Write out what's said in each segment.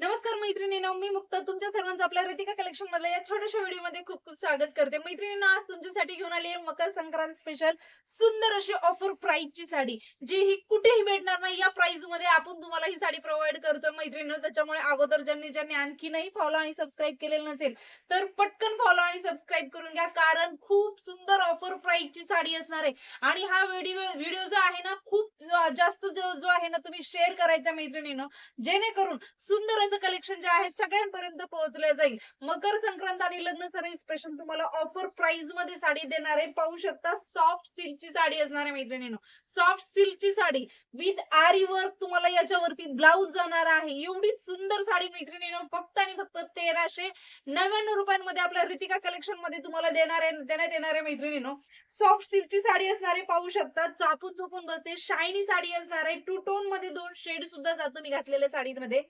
नमस्कार मैत्रिणींनो, मी मुक्ता तुमच्या सर्वांचं आपल्या रितिका कलेक्शन मधल्या या छोट्याशा व्हिडिओ मध्ये खूप खूप स्वागत करते। मैत्रिणींनो, आज तुमच्यासाठी घेऊन आली आहे मकर संक्रांत स्पेशल सुंदर अशी ऑफर प्राइस ची साडी, जी ही कुठेही भेटणार नाही। या प्राइस मध्ये आपण तुम्हाला ही साडी प्रोव्हाइड करतो मैत्रिणींनो। त्याच्यामुळे अगोदर ज्यांनी आणखी नाही फॉलो आणि सबस्क्राइब केलेलं नसेल तर पटकन फॉलो आणि सबस्क्राइब करून घ्या, कारण खूप सुंदर ऑफर प्राइस ची साडी असणार आहे। आणि हा व्हिडिओ जो आहे ना, खूप जास्त जो आहे ना, तुम्ही शेअर करायचा मैत्रिणींनो, जेणेकरून सुंदर असं कलेक्शन जे आहे सगळ्यांपर्यंत पोहोचले जाईल। मकर संक्रांत आणि लग्न सराई स्पेशल तुम्हाला ऑफर प्राइस मध्ये साडी देणार आहे। पाहू शकता, सॉफ्ट सिल्कची साडी असणार आहे मैत्रिणींनो। सॉफ्ट सिल्कची साडी विथ आरी वर्क तुम्हाला याच्यावरती ब्लाउज जाणार आहे। एवढी सुंदर साडी मैत्रिणींनो फक्त आणि फक्त 1399 रुपयांमध्ये आपल्या रितिका कलेक्शन मध्ये तुम्हाला देण्यात येणार आहे मैत्रिणींनो। सॉफ्ट सिल्कची साडी असणार आहे, पाहू शकता चापून चोपून बसते, शायनी साडी असणार आहे। टू टोन मध्ये दोन शेड सुद्धा जातो मी घातलेल्या साडीमध्ये।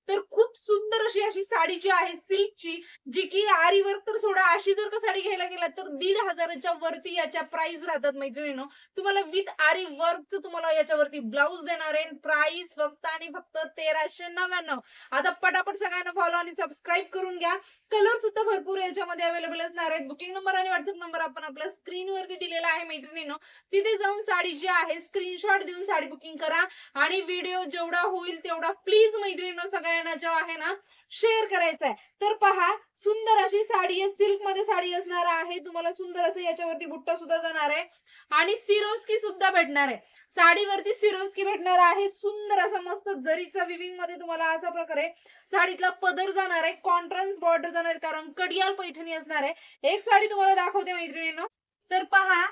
तर खूप सुंदर अशी साडी जी आहे सिल्कची, जी की आरी वर्क तर सोडा, अशी जर का साडी घ्यायला गेला तर 1500च्या वरती याच्या प्राइस राहतात मैत्रिणींनो। तुम्हाला विथ आरी वर्कचं तुम्हाला याच्यावरती ब्लाउज देणार आहे। प्राइस फक्त आणि फक्त 1399। आता पटापट सगळ्यांना फॉलो आणि सबस्क्राइब करून घ्या। कलर सुद्धा भरपूर याच्यामध्ये अवेलेबल असणार आहेत। बुकिंग नंबर आणि व्हॉट्सअप नंबर आपण आपल्या स्क्रीनवरती दिलेला आहे मैत्रिणींनो। तिथे जाऊन साडी जी आहे स्क्रीनशॉट देऊन साडी बुकिंग करा आणि व्हिडिओ जेवढा होईल तेवढा प्लीज मैत्रिणींनो सगळ्यांना जो आहे ना शेअर करायचा आहे। तर पहा, सुंदर अशी साडी आहे, सिल्क मध्ये साडी असणार आहे। तुम्हाला सुंदर असं याच्यावरती बुट्टा सुद्धा जाणार आहे आणि सिरोस्की सुद्धा भेटणार आहे। साडीवरती सिरोस्की भेटणार आहे। सुंदर असं मस्त जरीचा विविंग मध्ये तुम्हाला अशा प्रकारे साडीतला पदर जाणार आहे, कॉन्ट्रास्ट बॉर्डर जाणार आहे, कारण कडियाल पैठणी असणार आहे। एक साडी तुम्हाला दाखवते मैत्रिणींनो। तर पहा,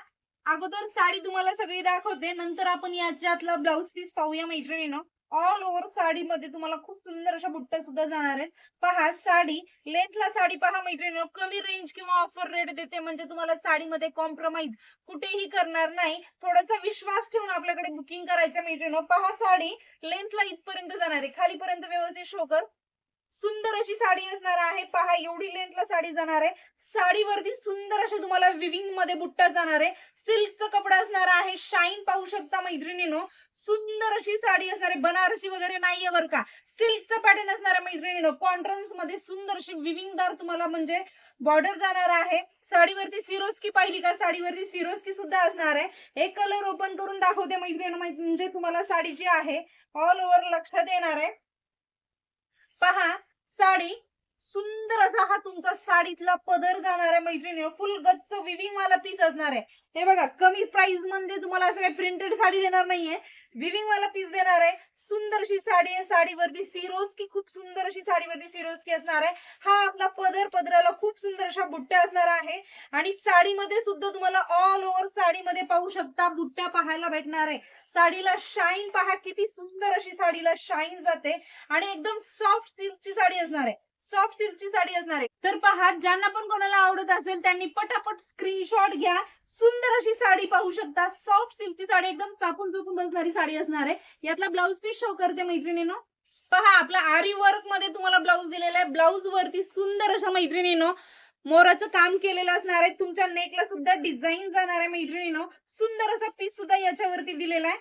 अगोदर साडी तुम्हाला सगळी दाखवते, नंतर आपण याच्यातला ब्लाउज पीस पाहूया मैत्रिणींनो। ऑल ओव्हर साडीमध्ये तुम्हाला खूप सुंदर अशा बुट्ट्या सुद्धा जाणार आहेत। पहा, साडी लेंथला साडी पहा मैत्रिणींनो, कमी रेंज किंवा ऑफर रेट देते, म्हणजे तुम्हाला साडीमध्ये कॉम्प्रोमाइज कुठेही करणार नाही। थोडासा विश्वास ठेवून आपल्याकडे बुकिंग करायचं मैत्रिणींनो। पहा, साडी लेंथला इथपर्यंत जाणार आहे, खालीपर्यंत व्यवस्थित शो कर। सुंदर अशी साडी असणार आहे। पहा, एवढी लेंथला साडी जाणार आहे। साडीवरती सुंदर असे तुम्हाला विविंग मध्ये बुट्टा जाणार आहे। सिल्कचा कपडा असणार आहे, शाईन पाहू शकता मैत्रिणींनो। सुंदर अशी साडी असणार आहे, बनारसी वगैरे नाहीये बरं का, सिल्कचा पॅटर्न असणार आहे मैत्रिणींनो। कॉन्ट्रास्ट मध्ये सुंदर अशी विविंगदार तुम्हाला म्हणजे बॉर्डर जाणार आहे। साडीवरती सिरोस्की पाहिली का, साडीवरती सिरोस्की सुद्धा असणार आहे। एक कलर ओपन करून दाखवते मैत्रिणींनो, म्हणजे तुम्हाला साडी जी आहे ऑल ओव्हर लक्षात येणार आहे। पहा, साडी सुंदर असा हा तुमचा साडीतला पदर जाणार आहे मैत्रिणींनो। फुल गच्च विविंग वाला पीस असणार आहे। हे बघा, कमी प्राइस मध्ये तुम्हाला असं काही प्रिंटेड साडी देणार नाहीये, विविंग वाला पीस देणार आहे। सुंदर अशी साडी आहे। साडीवरती सिरोस्की, खूप सुंदर अशी साडीवरती सिरोस्की असणार आहे। हा आपला पदर, पदराला खूप सुंदर अशा बुट्ट्या असणार आहे। आणि साडीमध्ये सुद्धा तुम्हाला ऑल ओव्हर साडीमध्ये पाहू शकता बुट्ट्या पाहायला भेटणार आहे। साडीला शाईन पहा, किती सुंदर अशी साडीला शाईन जाते आणि एकदम सॉफ्ट सिल्कची साडी असणार आहे। सॉफ्ट सिल्कची साडी असणार आहे। तर पहा, ज्यांना पण कोणाला आवडत असेल त्यांनी पटापट स्क्रीनशॉट घ्या। सुंदर अशी साडी पाहू शकता, सॉफ्ट सिल्कची साडी, एकदम चापून चोपून बसणारी साडी असणार आहे। यातला ब्लाउज पीस शो करते मैत्रिणींनो। पहा, आपला आरी वर्क मध्ये तुम्हाला ब्लाउज दिलेला आहे। ब्लाउज वरती सुंदर अशा मैत्रिणींनो मोराचं काम केलेलं असणार आहे। तुमच्या नेकला सुद्धा डिझाईन जाणार आहे मैत्रिणींनो। सुंदर असा पीस सुद्धा याच्यावरती दिलेला आहे।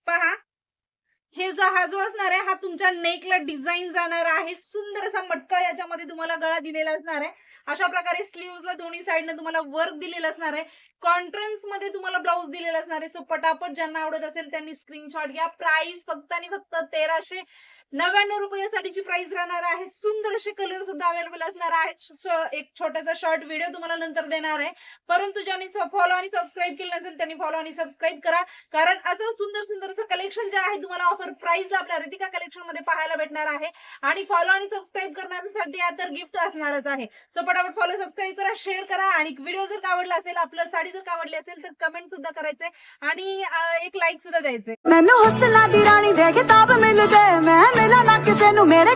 पहा, हे हा जो असणार आहे हा तुमच्या नेकला डिझाईन जाणार आहे। सुंदर असा मटका याच्यामध्ये तुम्हाला गळा दिलेला असणार आहे। अशा प्रकारे स्लीव्हजला दोन्ही साइडने तुम्हाला वर्क दिलेलं असणार आहे। कॉन्ट्रास्ट मध्ये तुम्हाला ब्लाउज दिलेला असणार आहे। सो पटापट ज्यांना आवडत असेल त्यांनी स्क्रीनशॉट घ्या। प्राइस फक्त आणि फक्त 1399 रुपये साडीची प्राइस राहणार आहे। सुंदर असे कलर सुद्धा अवेलेबल असणार आहेत। एक छोटासा शॉर्ट व्हिडिओ तुम्हाला नंतर देणार आहे, परंतु ज्यांनी फॉलो आणि सबस्क्राइब केलं नसेल त्यांनी फॉलो आणि सबस्क्राइब करा, कारण असं सुंदर सुंदर असं कलेक्शन जे आहे तुम्हाला ऑफर प्राइसला आपल्या रितिका कलेक्शन मध्ये पाहायला भेटणार आहे। आणि फॉलो आणि सबस्क्राइब करण्यासाठी तर गिफ्ट असणारच आहे। सो पटापट फॉलो सबस्क्राइब करा, शेअर करा आणि व्हिडिओ जर आवडला असेल, आपलं साडी जर आवडली असेल तर कमेंट सुद्धा करायचंय आणि एक लाईक सुद्धा द्यायचंय। मैनू हौसला दी रानी दे किताब मिल दे, मैं मिला ना किसे नू मेरे